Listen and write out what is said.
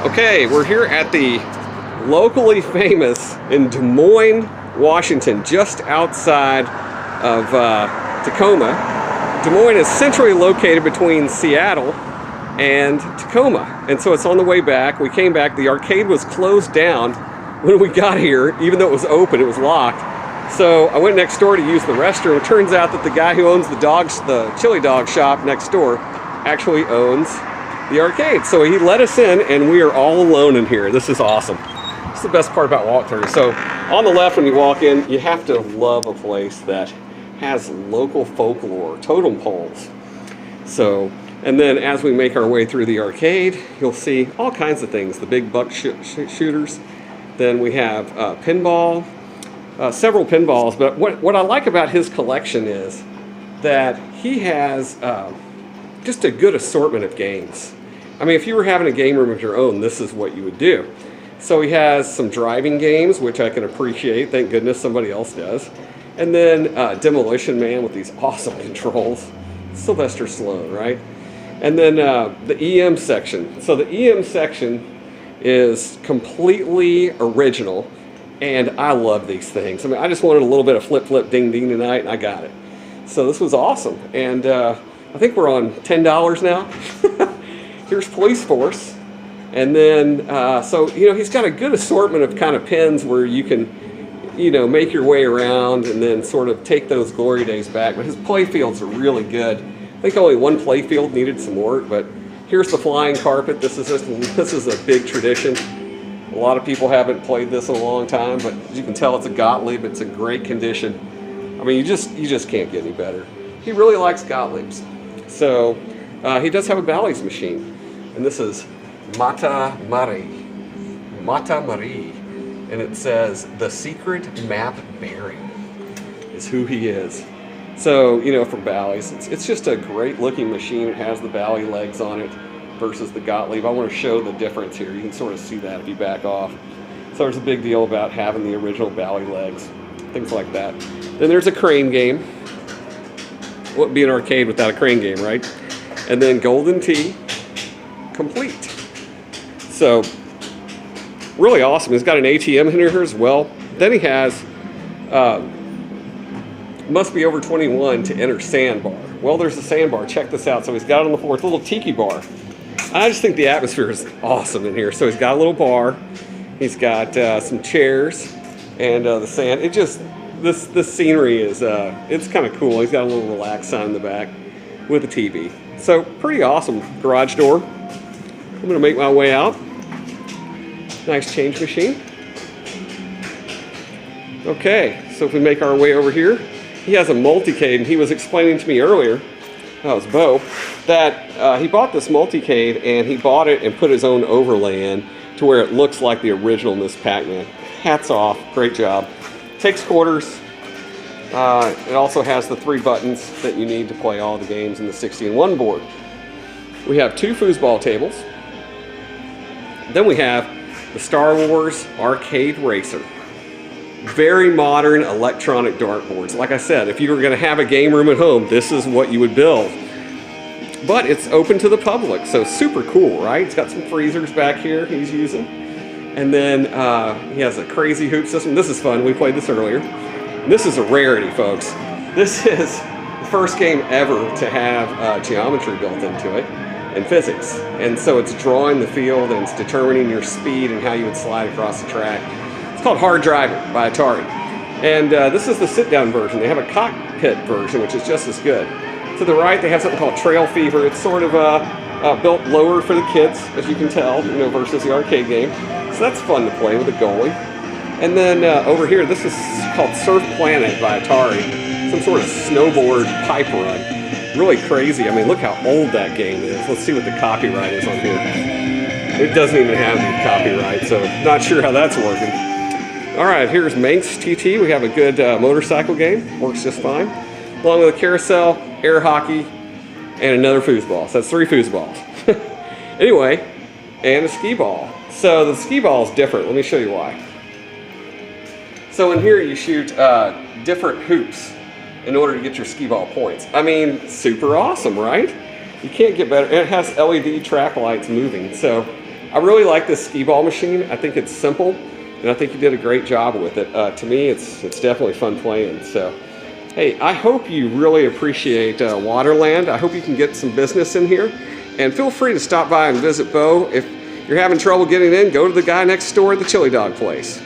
Okay, we're here at the locally famous in Des Moines, Washington, just outside of Tacoma. Des Moines is centrally located between Seattle and Tacoma, and so it's on the way back. We came back, the arcade was closed down when we got here. Even though it was open, it was locked. So I went next door to use the restroom. It turns out that the guy who owns the chili dog shop next door actually owns the arcade. So he let us in, and we are all alone in here. This is awesome. It's the best part about walkthrough. So on the left when you walk in, you have to love a place that has local folklore, totem poles. So, and then as we make our way through the arcade, you'll see all kinds of things. The big buck shooters. Then we have pinball, several pinballs. But what I like about his collection is that he has just a good assortment of games. I mean, if you were having a game room of your own, this is what you would do. So he has some driving games, which I can appreciate. Thank goodness somebody else does. And then Demolition Man with these awesome controls. Sylvester Stallone, right? And then the EM section. So the EM section is completely original, and I love these things. I mean, I just wanted a little bit of flip, flip, ding, ding tonight, and I got it. So this was awesome. And I think we're on $10 now. Here's Police Force. And then, so, you know, he's got a good assortment of kind of pins where you can, you know, make your way around and then sort of take those glory days back. But his play fields are really good. I think only one play field needed some work, but here's the flying carpet. This is a big tradition. A lot of people haven't played this in a long time, but as you can tell, it's a Gottlieb. It's a great condition. I mean, you just can't get any better. He really likes Gottliebs. So he does have a Bally's machine. And this is Mata Marie, and it says the secret map bearing is who he is. So, you know, from Bally's, it's just a great looking machine. It has the Bally legs on it versus the Gottlieb. I want to show the difference here. You can sort of see that if you back off. So there's a big deal about having the original Bally legs, things like that. Then there's a crane game. Wouldn't be an arcade without a crane game, right? And then Golden Tee complete. So really awesome. He's got an ATM in here as well. Then he has must be over 21 to enter sandbar. Well, there's a sandbar. Check this out. So he's got it on the floor. It's a little tiki bar. I just think the atmosphere is awesome in here. So he's got a little bar. He's got some chairs and the sand. It just this scenery is it's kind of cool. He's got a little relax sign in the back with a TV. So pretty awesome garage door. I'm going to make my way out. Nice change machine. Okay, so if we make our way over here, he has a multicade, and he was explaining to me earlier, that was Bo, that he bought this multicade and he bought it and put his own overlay in to where it looks like the original Miss Pac-Man. Hats off, great job. Takes quarters. It also has the 3 buttons that you need to play all the games in the 60-in-1 board. We have 2 foosball tables. Then we have the Star Wars Arcade Racer. Very modern electronic dartboards. Like I said, if you were going to have a game room at home, this is what you would build. But it's open to the public, so super cool, right? It's got some freezers back here he's using. And then he has a crazy hoop system. This is fun. We played this earlier. And this is a rarity, folks. This is the first game ever to have geometry built into it. And physics. And so it's drawing the field and it's determining your speed and how you would slide across the track. It's called Hard Driver by Atari. And this is the sit-down version. They have a cockpit version, which is just as good. To the right, they have something called Trail Fever. It's sort of built lower for the kids, as you can tell, you know, versus the arcade game. So that's fun to play with a goalie. And then over here, this is called Surf Planet by Atari. Some sort of snowboard pipe run. Really crazy. I mean, look how old that game is. Let's see what the copyright is on here. It doesn't even have any copyright, so not sure how that's working. All right, here's Manx TT. We have a good motorcycle game. Works just fine. Along with a carousel, air hockey, and another foosball. So that's 3 foosballs. Anyway, and a skee ball. So the skee ball is different. Let me show you why. So in here you shoot different hoops in order to get your skee ball points. I mean, super awesome, right? You can't get better. And it has LED track lights moving, so I really like this skee ball machine. I think it's simple, and I think you did a great job with it. To me, it's definitely fun playing. So, hey, I hope you really appreciate Waterland. I hope you can get some business in here. And feel free to stop by and visit Bo. If you're having trouble getting in, go to the guy next door at the chili dog place.